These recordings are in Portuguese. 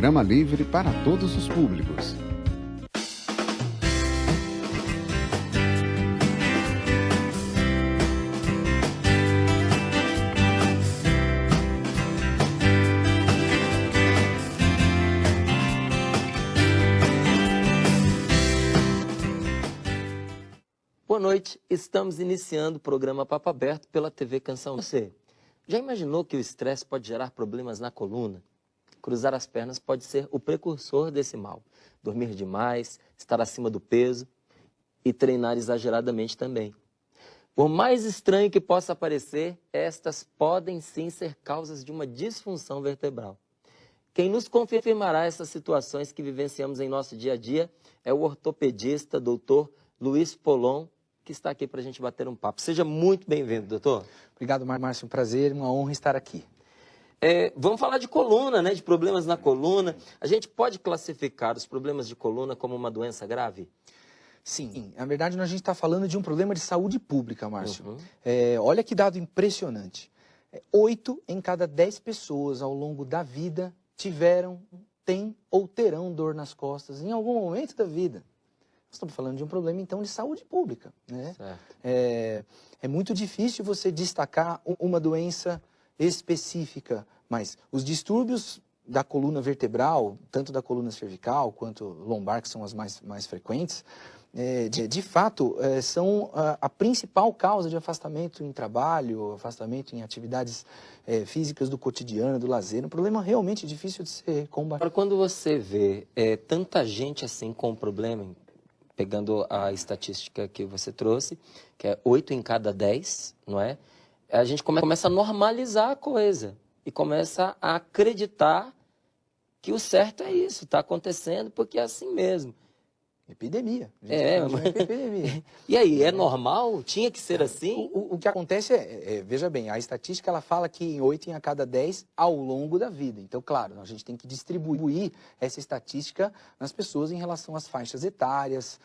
programa livre para todos os públicos. Boa noite, estamos iniciando o programa Papo Aberto pela TV Canção. Você já imaginou que o estresse pode gerar problemas na coluna? Cruzar as pernas pode ser o precursor desse mal. Dormir demais, estar acima do peso e treinar exageradamente também. Por mais estranho que possa parecer, estas podem sim ser causas de uma disfunção vertebral. Quem nos confirmará essas situações que vivenciamos em nosso dia a dia é o ortopedista, doutor Luiz Polon, que está aqui para a gente bater um papo. Seja muito bem-vindo, doutor. Obrigado, Márcio. Um prazer, uma honra estar aqui. Vamos falar de coluna, né? De problemas na coluna. A gente pode classificar os problemas de coluna como uma doença grave? Sim, na verdade a gente está falando de um problema de saúde pública, Márcio. Olha que dado impressionante. 8 em cada 10 pessoas ao longo da vida tiveram, têm ou terão dor nas costas em algum momento da vida. Nós estamos falando de um problema, então, de saúde pública, né? É muito difícil você destacar uma doença específica, mas os distúrbios da coluna vertebral, tanto da coluna cervical quanto lombar, que são as mais frequentes, de fato, são a principal causa de afastamento em trabalho, afastamento em atividades físicas do cotidiano, do lazer. Um problema realmente difícil de ser combatido. Agora, quando você vê tanta gente assim com problema, pegando a estatística que você trouxe, que é 8 em cada 10, não é? A gente começa a normalizar a coisa e começa a acreditar que o certo é isso, está acontecendo porque é assim mesmo. Epidemia. Uma epidemia. E aí, é normal? Tinha que ser assim? O que acontece veja bem, a estatística ela fala que em 8 em cada 10 ao longo da vida. Então, claro, a gente tem que distribuir essa estatística nas pessoas em relação às faixas etárias,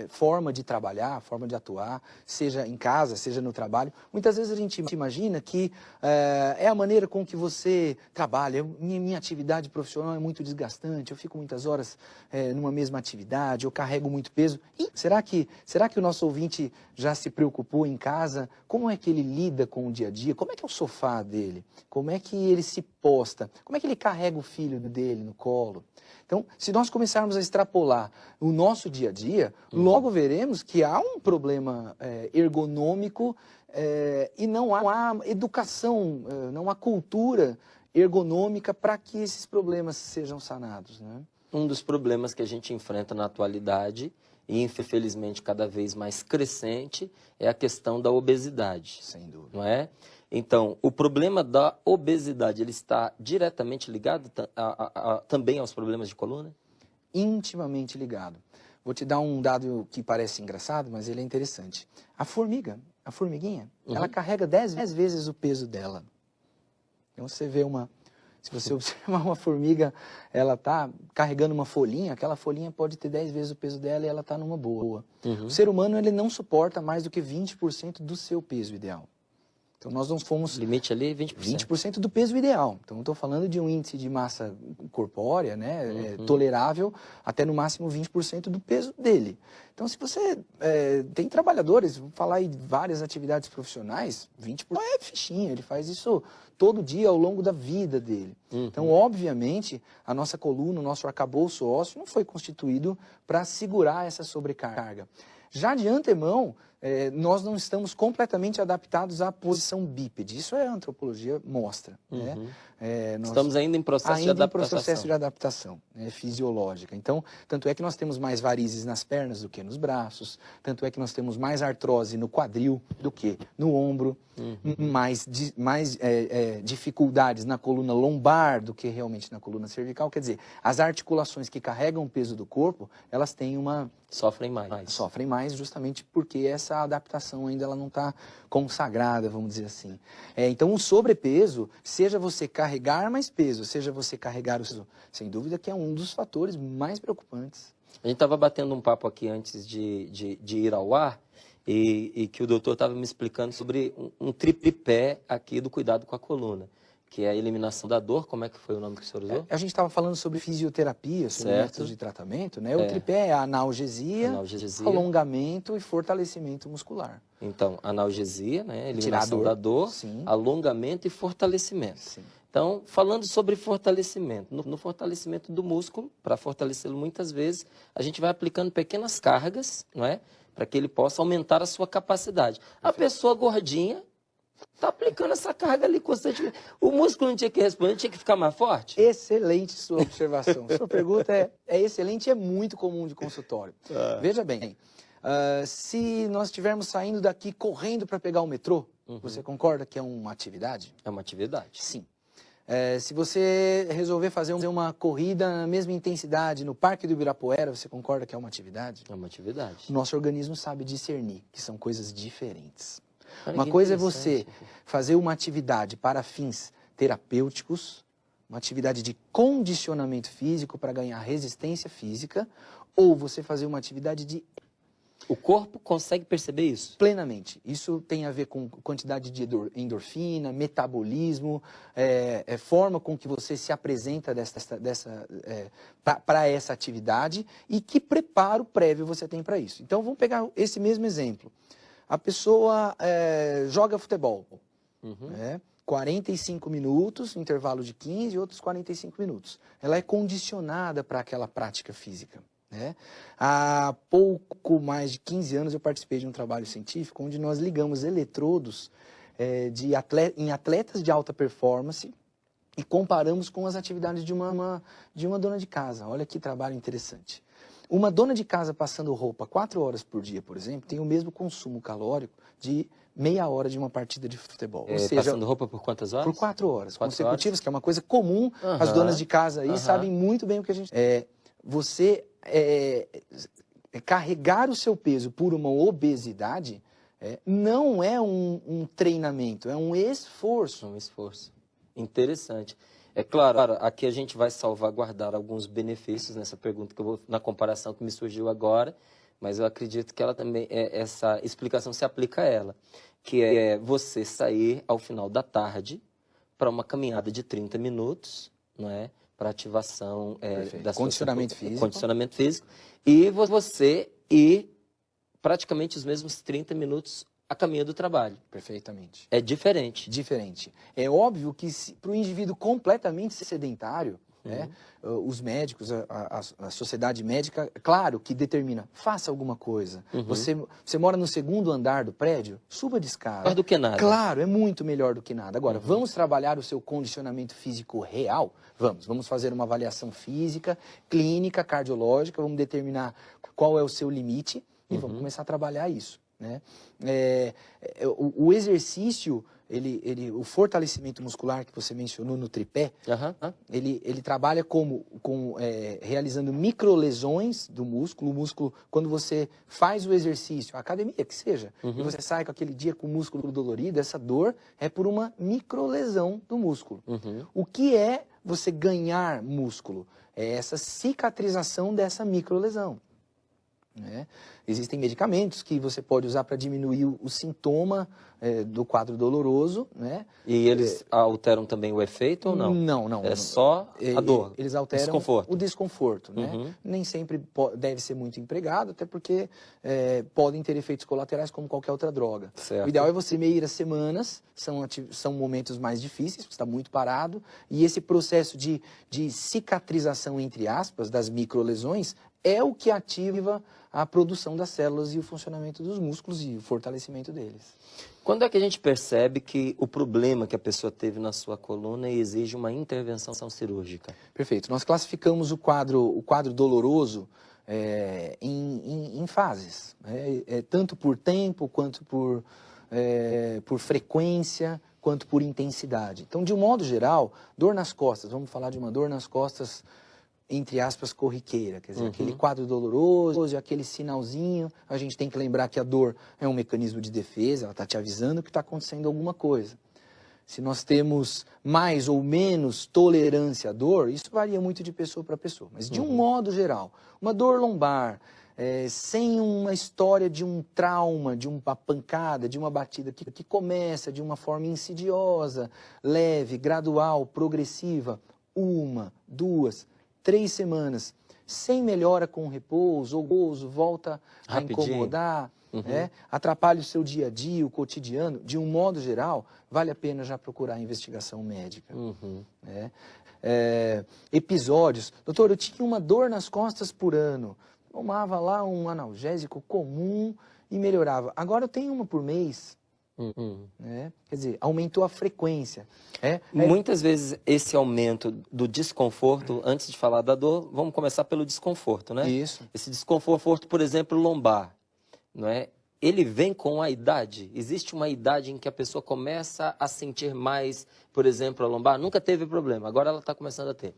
forma de trabalhar, forma de atuar, seja em casa, seja no trabalho. Muitas vezes a gente imagina que é a maneira com que você trabalha. Minha atividade profissional é muito desgastante, eu fico muitas horas numa mesma atividade, eu carrego muito peso. E será que o nosso ouvinte já se preocupou em casa? Como é que ele lida com o dia a dia? Como é que é o sofá dele? Como é que ele se posta? Como é que ele carrega o filho dele no colo? Então, se nós começarmos a extrapolar o nosso dia a dia, logo veremos que há um problema ergonômico e não há educação, não há cultura ergonômica para que esses problemas sejam sanados, né? Um dos problemas que a gente enfrenta na atualidade, e infelizmente cada vez mais crescente, é a questão da obesidade. Sem dúvida. Não é? Então, o problema da obesidade, ele está diretamente ligado também aos problemas de coluna? Intimamente ligado. Vou te dar um dado que parece engraçado, mas ele é interessante. A formiguinha, ela carrega 10 vezes o peso dela. Então, você vê se você observar uma formiga, ela está carregando uma folhinha, aquela folhinha pode ter 10 vezes o peso dela e ela está numa boa. O ser humano ele não suporta mais do que 20% do seu peso ideal. Então nós não fomos... Limite ali, 20%. 20% do peso ideal. Então estou falando de um índice de massa corpórea, né, tolerável, até no máximo 20% do peso dele. Então se você tem trabalhadores, vou falar em várias atividades profissionais, 20% é fichinha, ele faz isso todo dia ao longo da vida dele. Então obviamente a nossa coluna, o nosso arcabouço ósseo não foi constituído para segurar essa sobrecarga. Já de antemão, nós não estamos completamente adaptados à posição bípede. Isso a antropologia mostra. Né? Estamos ainda em processo de adaptação. Em processo de adaptação fisiológica. Então, tanto é que nós temos mais varizes nas pernas do que nos braços, tanto é que nós temos mais artrose no quadril do que no ombro, mais dificuldades na coluna lombar do que realmente na coluna cervical. Quer dizer, as articulações que carregam o peso do corpo, elas têm uma... Sofrem mais. Sofrem mais justamente porque essa adaptação ainda ela não está consagrada, vamos dizer assim. Então, o sobrepeso, seja você carregar mais peso, seja você carregar o peso, sem dúvida que é um dos fatores mais preocupantes. A gente estava batendo um papo aqui antes de ir ao ar e que o doutor estava me explicando sobre um tripé aqui do cuidado com a coluna. que é a eliminação da dor. Como é que foi o nome que o senhor usou? A gente estava falando sobre fisioterapia, sobre Certo. métodos de tratamento, né? O tripé é analgesia, Analgesia. alongamento e fortalecimento muscular. Então, analgesia, né? Tirar a Eliminação dor. da dor, Sim. alongamento e fortalecimento. Sim. Então, falando sobre fortalecimento, no fortalecimento do músculo, para fortalecê-lo muitas vezes, a gente vai aplicando pequenas cargas, não é? Para que ele possa aumentar a sua capacidade. A pessoa gordinha está aplicando essa carga ali constantemente. O músculo não tinha que responder, tinha que ficar mais forte? Excelente sua observação. Sua pergunta é excelente e é muito comum de consultório. Veja bem, se nós estivermos saindo daqui correndo para pegar o metrô, você concorda que é uma atividade? É uma atividade. Sim. Se você resolver fazer uma corrida na mesma intensidade no Parque do Ibirapuera, você concorda que é uma atividade? É uma atividade. Nosso organismo sabe discernir que são coisas diferentes. Olha Uma que coisa é você interessante. fazer uma atividade para fins terapêuticos, uma atividade de condicionamento físico para ganhar resistência física, ou você fazer uma atividade de O corpo consegue perceber isso? plenamente. Isso tem a ver com quantidade de endorfina, metabolismo, forma com que você se apresenta para essa atividade e que preparo prévio você tem para isso. Então, vamos pegar esse mesmo exemplo. A pessoa joga futebol, 45 minutos, intervalo de 15 e outros 45 minutos. Ela é condicionada para aquela prática física. Há pouco mais de 15 anos eu participei de um trabalho científico onde nós ligamos eletrodos em atletas de alta performance e comparamos com as atividades de uma dona de casa. Olha que trabalho interessante. Uma dona de casa passando roupa 4 horas por dia, por exemplo, tem o mesmo consumo calórico de meia hora de uma partida de futebol. Ou seja, passando roupa por quantas horas? por 4 horas 4 consecutivas, que é uma coisa comum. As donas de casa aí sabem muito bem o que a gente... Você carregar o seu peso por uma obesidade não é um treinamento, é um esforço. Um esforço. Interessante. É claro, aqui a gente vai salvaguardar alguns benefícios nessa pergunta que eu vou, na comparação que me surgiu agora, mas eu acredito que ela também, essa explicação se aplica a ela, que é você sair ao final da tarde para uma caminhada de 30 minutos, não é? Para ativação da condicionamento físico. Condicionamento físico. E você ir praticamente os mesmos 30 minutos a caminho do trabalho. Perfeitamente. É diferente. Diferente. É óbvio que para o indivíduo completamente sedentário, os médicos, a sociedade médica, claro que determina, faça alguma coisa. Você mora no 2º andar do prédio, suba de escada. Melhor do que nada. Claro, é muito melhor do que nada. Agora, vamos trabalhar o seu condicionamento físico real? Vamos fazer uma avaliação física, clínica, cardiológica, vamos determinar qual é o seu limite e vamos começar a trabalhar isso. O exercício, o fortalecimento muscular que você mencionou no tripé, ele trabalha realizando microlesões do músculo. O músculo, quando você faz o exercício, a academia que seja, e você sai com aquele dia com o músculo dolorido, essa dor é por uma microlesão do músculo. O que é você ganhar músculo? É essa cicatrização dessa microlesão. Existem medicamentos que você pode usar para diminuir o sintoma do quadro doloroso. E eles alteram também o efeito ou não? Não. É só a dor, eles alteram desconforto. o desconforto. Nem sempre deve ser muito empregado, até porque podem ter efeitos colaterais como qualquer outra droga. Certo. O ideal é você medir as semanas, são momentos mais difíceis, você está muito parado, e esse processo de cicatrização, entre aspas, das microlesões, é o que ativa a produção das células e o funcionamento dos músculos e o fortalecimento deles. Quando é que a gente percebe que o problema que a pessoa teve na sua coluna exige uma intervenção cirúrgica? Perfeito. Nós classificamos o quadro doloroso em fases, tanto por tempo, quanto por frequência, quanto por intensidade. Então, de um modo geral, dor nas costas, vamos falar de uma dor nas costas, entre aspas, corriqueira, quer dizer, aquele quadro doloroso, aquele sinalzinho. A gente tem que lembrar que a dor é um mecanismo de defesa, ela está te avisando que está acontecendo alguma coisa. Se nós temos mais ou menos tolerância à dor, isso varia muito de pessoa para pessoa. Mas de um modo geral, uma dor lombar, sem uma história de um trauma, de uma pancada, de uma batida que começa de uma forma insidiosa, leve, gradual, progressiva, 1, 2, 3 semanas, sem melhora com repouso, ou volta a Rapidinho. incomodar, atrapalha o seu dia a dia, o cotidiano, de um modo geral, vale a pena já procurar investigação médica. Né? Episódios, doutor, eu tinha uma dor nas costas por ano, tomava lá um analgésico comum e melhorava. Agora eu tenho uma por mês. Né? Quer dizer, aumentou a frequência. Muitas vezes esse aumento do desconforto, antes de falar da dor, vamos começar pelo desconforto, né? Isso. Esse desconforto, por exemplo, lombar, não é? Ele vem com a idade? Existe uma idade em que a pessoa começa a sentir mais, por exemplo, a lombar? Nunca teve problema, agora ela está começando a ter.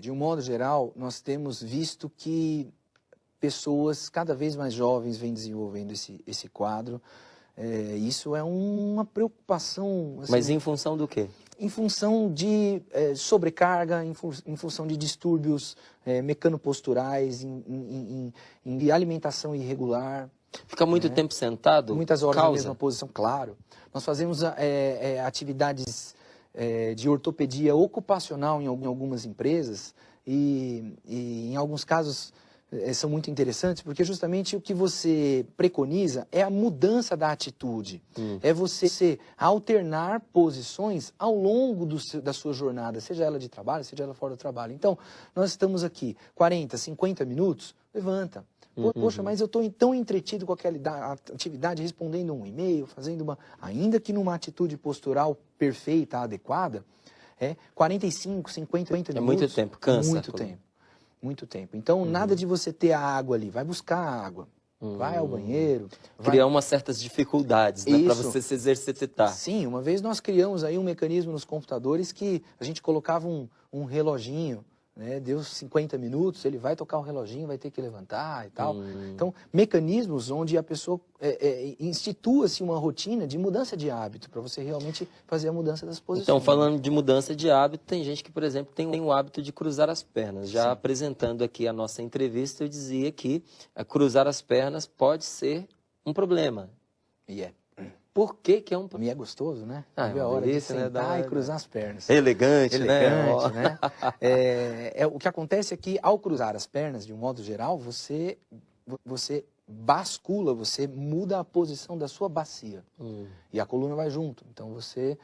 De um modo geral, nós temos visto que pessoas cada vez mais jovens vêm desenvolvendo esse quadro. Isso é uma preocupação. Assim, mas em função do quê? Em função de sobrecarga, em função de distúrbios mecanoposturais, de alimentação irregular. Fica muito tempo sentado? Muitas horas na mesma posição, claro. Nós fazemos atividades de ortopedia ocupacional em algumas empresas e em alguns casos são muito interessantes, porque justamente o que você preconiza é a mudança da atitude. É você alternar posições ao longo da sua jornada, seja ela de trabalho, seja ela fora do trabalho. Então, nós estamos aqui 40, 50 minutos, levanta. Poxa, mas eu estou tão entretido com aquela atividade, respondendo um e-mail, fazendo ainda que numa atitude postural perfeita, adequada, 45, 50 minutos. É muito tempo, cansa. Muito tempo. Muito tempo. Então, nada de você ter a água ali. Vai buscar a água. Vai ao banheiro. Criar umas certas dificuldades, né? Para você se exercitar. Sim, uma vez nós criamos aí um mecanismo nos computadores que a gente colocava um reloginho, né? Deu 50 minutos, ele vai tocar o reloginho, vai ter que levantar e tal. Então, mecanismos onde a pessoa institua-se uma rotina de mudança de hábito, para você realmente fazer a mudança das posições. Então, falando de mudança de hábito, tem gente que, por exemplo, tem o hábito de cruzar as pernas. Já apresentando aqui a nossa entrevista, eu dizia que cruzar as pernas pode ser um problema. Por que é um problema? E é gostoso, né? É a hora de delícia, sentar né? e cruzar as pernas. Elegante, né? O que acontece é que, ao cruzar as pernas, de um modo geral, você bascula, você muda a posição da sua bacia. E a coluna vai junto. Então, você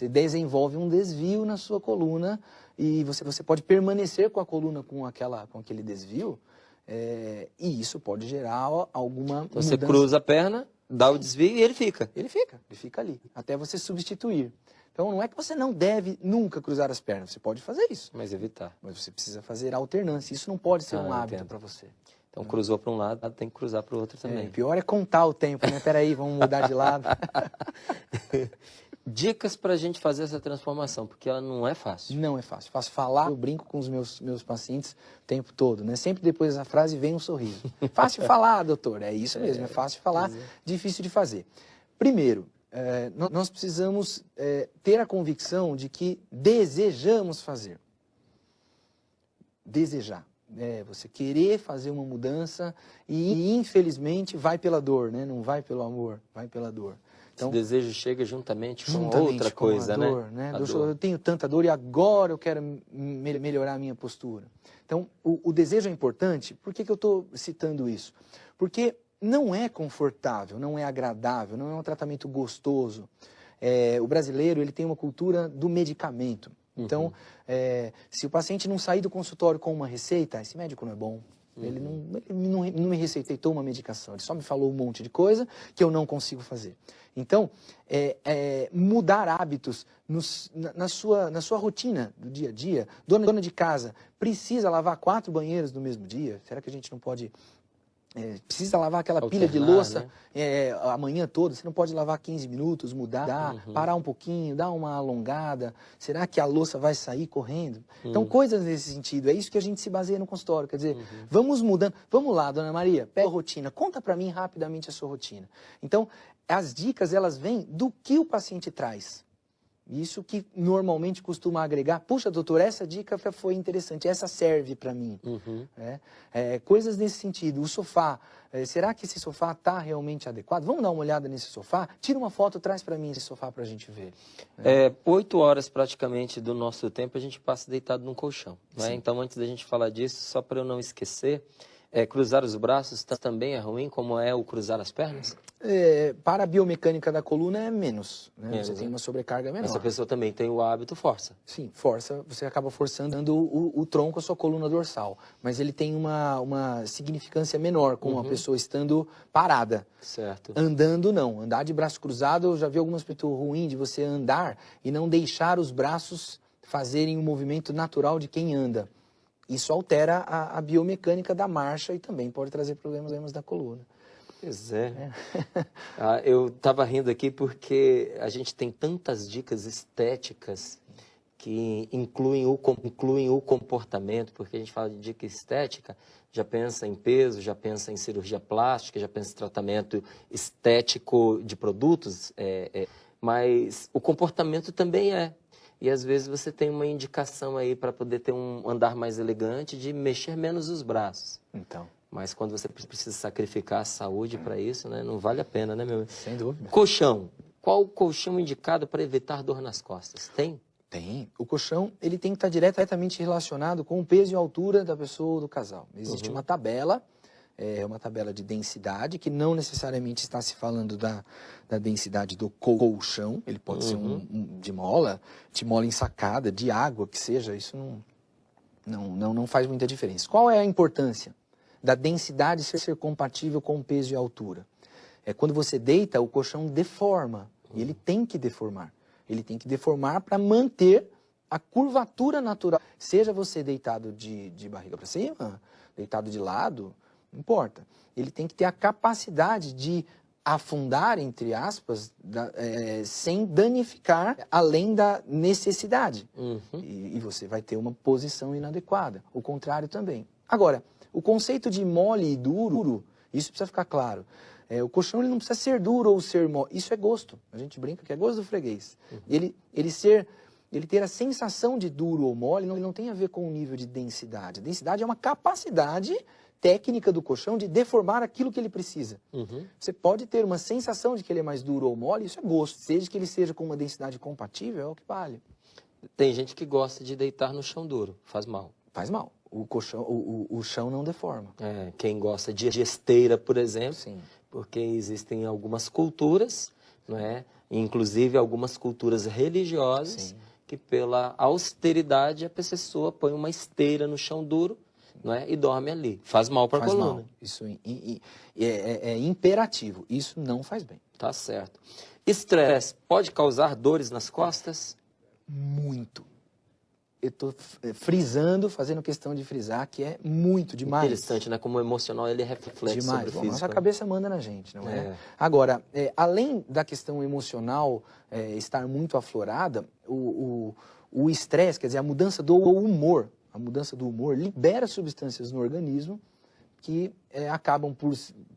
desenvolve um desvio na sua coluna e você pode permanecer com a coluna com aquele desvio e isso pode gerar alguma mudança. Você cruza a perna, dá o desvio e ele fica. Ele fica ali, até você substituir. Então, não é que você não deve nunca cruzar as pernas, você pode fazer isso. Mas evitar. Mas você precisa fazer a alternância, isso não pode ser um hábito para você. Então, cruzou para um lado, tem que cruzar para o outro também. Pior é contar o tempo, né? Peraí, vamos mudar de lado. Dicas para a gente fazer essa transformação, porque ela não é fácil. Não é fácil. Faço falar, eu brinco com os meus pacientes o tempo todo, né? Sempre depois da frase vem um sorriso. Fácil falar, doutor. É isso mesmo, é fácil falar, difícil de fazer. Primeiro, nós precisamos ter a convicção de que desejamos fazer. Desejar. Você querer fazer uma mudança e infelizmente vai pela dor, né? Não vai pelo amor, vai pela dor. Então, esse desejo chega juntamente com outra coisa, a dor, né? Eu tenho tanta dor e agora eu quero melhorar a minha postura. Então, o desejo é importante. Por que eu estou citando isso? Porque não é confortável, não é agradável, não é um tratamento gostoso. O brasileiro ele tem uma cultura do medicamento. Então, se o paciente não sair do consultório com uma receita, esse médico não é bom. Ele não me receitou uma medicação, ele só me falou um monte de coisa que eu não consigo fazer. Então, mudar hábitos na sua rotina do dia a dia. Dona de casa precisa lavar 4 banheiros no mesmo dia? Será que a gente não pode... precisa lavar aquela pilha de louça, né? A manhã toda, você não pode lavar 15 minutos, mudar, parar um pouquinho, dar uma alongada. Será que a louça vai sair correndo? Então, coisas nesse sentido, é isso que a gente se baseia no consultório. Quer dizer, vamos mudando. Vamos lá, dona Maria, pega a rotina, conta para mim rapidamente a sua rotina. Então, as dicas, elas vêm do que o paciente traz. Isso que normalmente costuma agregar. Puxa, doutor, essa dica foi interessante, essa serve para mim. Coisas nesse sentido. O sofá, será que esse sofá está realmente adequado? Vamos dar uma olhada nesse sofá? Tira uma foto, traz para mim esse sofá para a gente ver. 8 horas praticamente do nosso tempo a gente passa deitado num colchão. Né? Então, antes da gente falar disso, só para eu não esquecer, cruzar os braços também é ruim, como é o cruzar as pernas? Para a biomecânica da coluna é menos, né? Menos, Você tem né? uma sobrecarga menor. Essa pessoa também tem o hábito, força. Sim, força, você acaba forçando o tronco, a sua coluna dorsal. Mas ele tem uma significância menor com a pessoa estando parada. Certo. Andando, não. Andar de braço cruzado, eu já vi algumas pessoas ruins de você andar e não deixar os braços fazerem o movimento natural de quem anda. Isso altera a biomecânica da marcha e também pode trazer problemas da coluna. Pois é. Eu estava rindo aqui porque a gente tem tantas dicas estéticas que incluem o comportamento, porque a gente fala de dica estética, já pensa em peso, já pensa em cirurgia plástica, já pensa em tratamento estético de produtos, mas o comportamento também é. E às vezes você tem uma indicação aí para poder ter um andar mais elegante de mexer menos os braços. Então. Mas quando você precisa sacrificar a saúde para isso, né, não vale a pena, né, meu amigo? Sem dúvida. Colchão. Qual o colchão indicado para evitar dor nas costas? Tem? Tem. O colchão, ele tem que estar diretamente relacionado com o peso e a altura da pessoa ou do casal. Existe uma tabela, uma tabela de densidade, que não necessariamente está se falando da densidade do colchão. Ele pode ser de mola ensacada, de água, que seja. Isso não faz muita diferença. Qual é a importância da densidade ser compatível com o peso e a altura? Quando você deita, o colchão deforma. E ele tem que deformar. Ele tem que deformar para manter a curvatura natural. Seja você deitado de barriga para cima, deitado de lado, não importa. Ele tem que ter a capacidade de afundar, entre aspas, sem danificar além da necessidade. E você vai ter uma posição inadequada. O contrário também. Agora, o conceito de mole e duro, isso precisa ficar claro. O colchão ele não precisa ser duro ou ser mole. Isso é gosto. A gente brinca que é gosto do freguês. Ele ter a sensação de duro ou mole não tem a ver com o nível de densidade. A densidade é uma capacidade técnica do colchão de deformar aquilo que ele precisa. Você pode ter uma sensação de que ele é mais duro ou mole, isso é gosto. Seja que ele seja com uma densidade compatível, é o que vale. Tem gente que gosta de deitar no chão duro, faz mal. Faz mal. O chão não deforma. Quem gosta de esteira, por exemplo, Sim. porque existem algumas culturas, não é? Inclusive algumas culturas religiosas, Sim. que pela austeridade a pessoa põe uma esteira no chão duro, não é? E dorme ali. Faz mal para a coluna. Mal. Isso é imperativo. Isso não faz bem. Tá certo. Estresse pode causar dores nas costas? Muito. Eu estou frisando, fazendo questão de frisar, que é muito, demais. Interessante, né? Como o emocional ele reflete Demais. sobre o físico. Nossa cabeça manda na gente, não é? Agora, além da questão emocional estar muito aflorada, o estresse, quer dizer, a mudança do humor, libera substâncias no organismo que acabam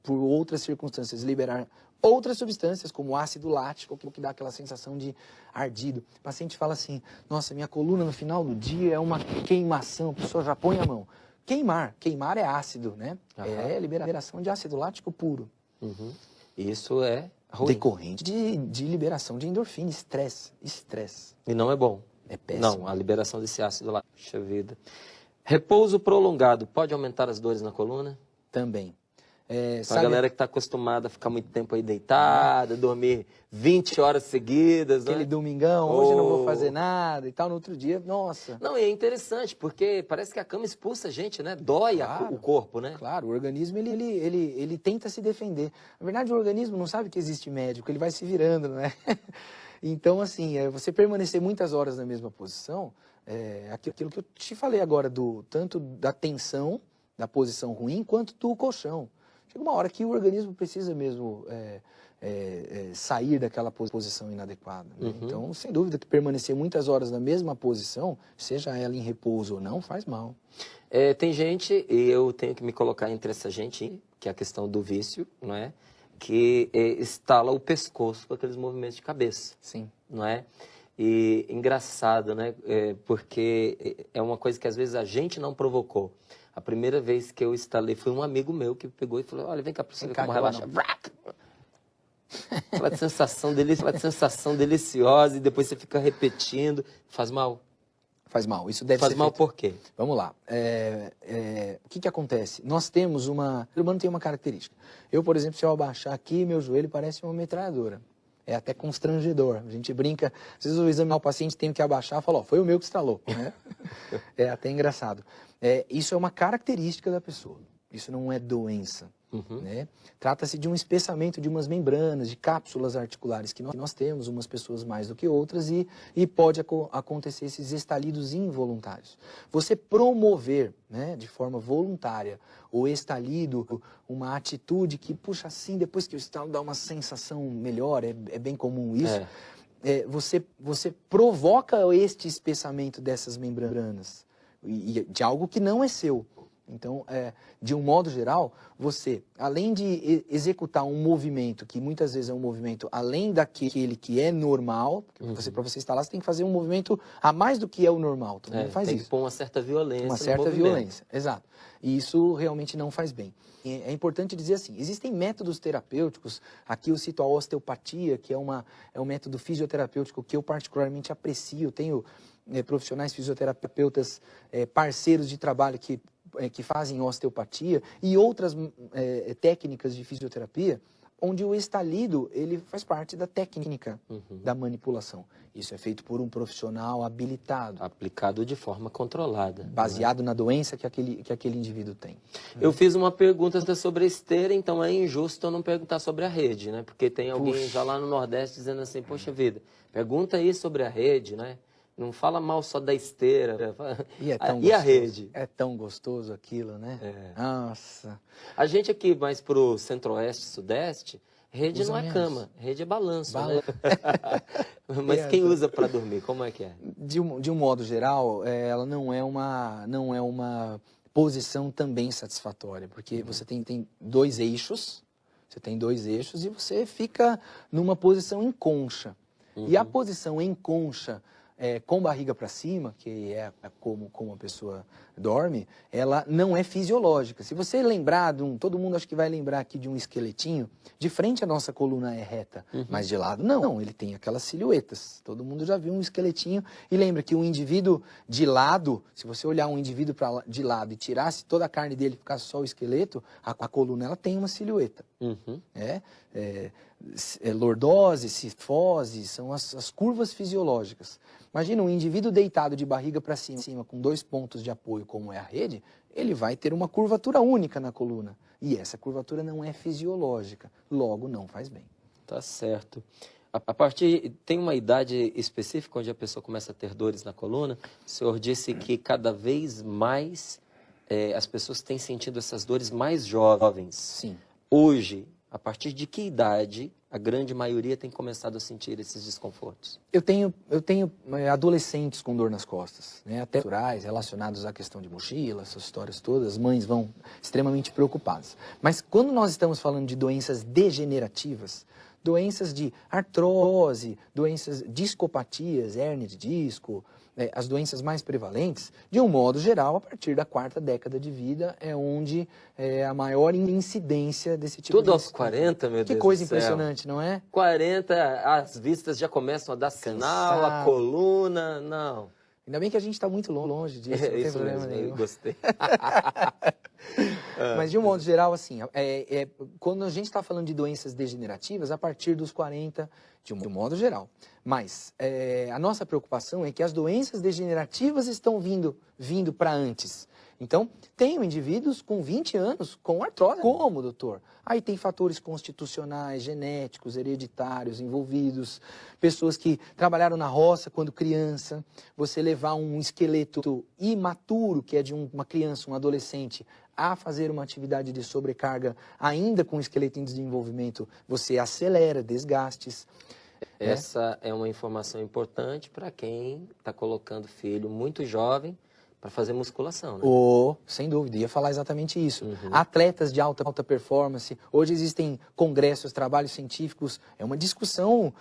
por outras circunstâncias liberar outras substâncias, como ácido lático, que dá aquela sensação de ardido. O paciente fala assim, nossa, minha coluna no final do dia é uma queimação, a pessoa já põe a mão. Queimar é ácido, né? É liberação de ácido lático puro. Isso é ruim. Decorrente de liberação de endorfina, estresse. E não é bom. É péssimo. Não, a liberação desse ácido lá. Puxa vida. Repouso prolongado pode aumentar as dores na coluna? Também. A galera que está acostumada a ficar muito tempo aí deitada, dormir 20 horas seguidas. Aquele né? domingão, hoje não vou fazer nada e tal, no outro dia, nossa. Não, e é interessante, porque parece que a cama expulsa a gente, né? Dói Claro. o corpo, né? Claro, o organismo ele tenta se defender. Na verdade, o organismo não sabe que existe médico, ele vai se virando, né? Então, assim, você permanecer muitas horas na mesma posição, aquilo que eu te falei agora, tanto da tensão, da posição ruim, quanto do colchão. Chega uma hora que o organismo precisa mesmo sair daquela posição inadequada. Né? Então, sem dúvida que permanecer muitas horas na mesma posição, seja ela em repouso ou não, faz mal. Tem gente, e eu tenho que me colocar entre essa gente, que é a questão do vício, não é? Que estala o pescoço com aqueles movimentos de cabeça. Sim. Não é? E engraçado, né? Porque é uma coisa que às vezes a gente não provocou. A primeira vez que eu instalei foi um amigo meu que pegou e falou: olha, vem cá pra você ver como relaxa. Aquela sensação deliciosa e depois você fica repetindo. Faz mal? Faz mal. Isso deve Faz ser mal feito. por quê? Vamos lá. O que acontece? Nós temos o ser humano tem uma característica. Eu, por exemplo, se eu abaixar aqui, meu joelho parece uma metralhadora. É até constrangedor. A gente brinca, às vezes o exame ao paciente tem que abaixar e falar, ó, foi o meu que instalou. Né? É até engraçado. Isso é uma característica da pessoa. Isso não é doença. Né? Trata-se de um espessamento de umas membranas, de cápsulas articulares que nós temos, umas pessoas mais do que outras, e pode acontecer esses estalidos involuntários. Você promover, né, de forma voluntária o estalido, uma atitude que, puxa, assim, depois que o estalo dá uma sensação melhor, é bem comum isso, você provoca este espessamento dessas membranas, e de algo que não é seu. Então, de um modo geral, você, além de executar um movimento, que muitas vezes é um movimento além daquele que é normal, para você instalar, você tem que fazer um movimento a mais do que é o normal. Todo mundo faz tem isso. que pôr uma certa violência Uma no certa movimento. violência, exato. E isso realmente não faz bem. É importante dizer assim, existem métodos terapêuticos, aqui eu cito a osteopatia, que é um método fisioterapêutico que eu particularmente aprecio. Tenho profissionais fisioterapeutas, parceiros de trabalho que fazem osteopatia e outras técnicas de fisioterapia, onde o estalido ele faz parte da técnica da manipulação. Isso é feito por um profissional habilitado. Aplicado de forma controlada. Baseado na doença que aquele indivíduo tem. Eu fiz uma pergunta sobre a esteira, então é injusto eu não perguntar sobre a rede, né? Porque tem alguém já lá no Nordeste dizendo assim, poxa vida, pergunta aí sobre a rede, né? Não fala mal só da esteira. E a rede? É tão gostoso aquilo, né? Nossa. A gente aqui mais pro centro-oeste, sudeste, rede Usa não é menos. cama, rede é balanço, né? Mas quem usa para dormir, como é que é? De um modo geral, ela não é uma posição também satisfatória, porque você tem dois eixos, e você fica numa posição em concha. E a posição em concha, com barriga para cima, que é como a pessoa dorme, ela não é fisiológica. Se você lembrar todo mundo acho que vai lembrar aqui de um esqueletinho, de frente a nossa coluna é reta, mas de lado não, ele tem aquelas silhuetas. Todo mundo já viu um esqueletinho e lembra que um indivíduo de lado, se você olhar um indivíduo de lado e tirasse toda a carne dele e ficasse só o esqueleto, a coluna ela tem uma silhueta. Lordose, cifose, são as curvas fisiológicas. Imagina um indivíduo deitado de barriga para cima, com 2 pontos de apoio, como é a rede, ele vai ter uma curvatura única na coluna. E essa curvatura não é fisiológica, logo não faz bem. Tá certo. Tem uma idade específica onde a pessoa começa a ter dores na coluna? O senhor disse que cada vez mais as pessoas têm sentido essas dores mais jovens. Sim. Hoje, a partir de que idade a grande maioria tem começado a sentir esses desconfortos? Eu tenho adolescentes com dor nas costas, né? Até naturais, relacionados à questão de mochila, essas histórias todas, as mães vão extremamente preocupadas. Mas quando nós estamos falando de doenças degenerativas, doenças de artrose, doenças discopatias, hérnia de disco, as doenças mais prevalentes, de um modo geral, a partir da 4ª década de vida, é onde a maior incidência desse tipo de Tudo aos 40, meu Deus do céu. Que coisa impressionante, não é? 40, as vistas já começam a dar sinal, a coluna, não. Ainda bem que a gente está muito longe disso, não tem Isso problema mesmo, nenhum. eu gostei. Mas de um modo geral, assim, quando a gente está falando de doenças degenerativas, a partir dos 40, de um modo geral. Mas a nossa preocupação é que as doenças degenerativas estão vindo para antes. Então, tenho indivíduos com 20 anos com artrose. Como, doutor? Aí tem fatores constitucionais, genéticos, hereditários envolvidos, pessoas que trabalharam na roça quando criança, você levar um esqueleto imaturo, que é de uma criança, um adolescente, a fazer uma atividade de sobrecarga, ainda com o esqueleto em desenvolvimento, você acelera desgastes. Essa é uma informação importante para quem está colocando filho muito jovem para fazer musculação, né? Sem dúvida, ia falar exatamente isso. Atletas de alta performance, hoje existem congressos, trabalhos científicos, é uma discussão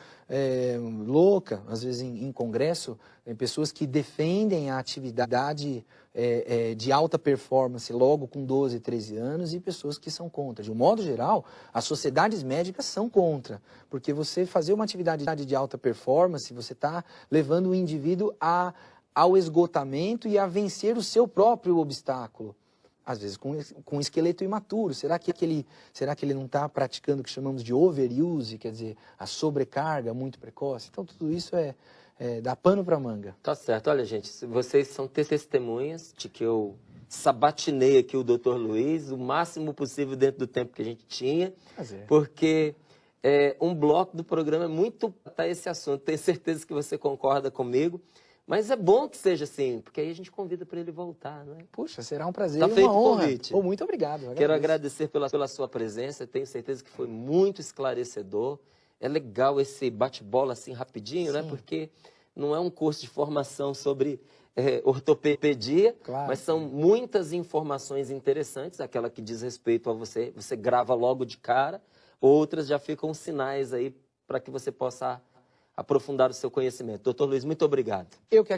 louca, às vezes em congresso, pessoas que defendem a atividade de alta performance logo com 12, 13 anos e pessoas que são contra. De um modo geral, as sociedades médicas são contra, porque você fazer uma atividade de alta performance, você está levando o indivíduo ao esgotamento e a vencer o seu próprio obstáculo. Às vezes com um esqueleto imaturo. Será que ele não está praticando o que chamamos de overuse, quer dizer, a sobrecarga muito precoce? Então tudo isso dá pano para manga. Tá certo. Olha, gente, vocês são testemunhas de que eu sabatinei aqui o Dr. Luiz o máximo possível dentro do tempo que a gente tinha, porque um bloco do programa é muito para esse assunto. Tenho certeza que você concorda comigo. Mas é bom que seja assim, porque aí a gente convida para ele voltar, né? Puxa, será um prazer Tá e feito uma o honra. convite. Muito obrigado. Quero agradecer pela sua presença, tenho certeza que foi muito esclarecedor. É legal esse bate-bola assim rapidinho, né? Porque não é um curso de formação sobre ortopedia, mas são muitas informações interessantes, aquela que diz respeito a você grava logo de cara, outras já ficam sinais aí para que você possa aprofundar o seu conhecimento. Doutor Luiz, muito obrigado. Eu que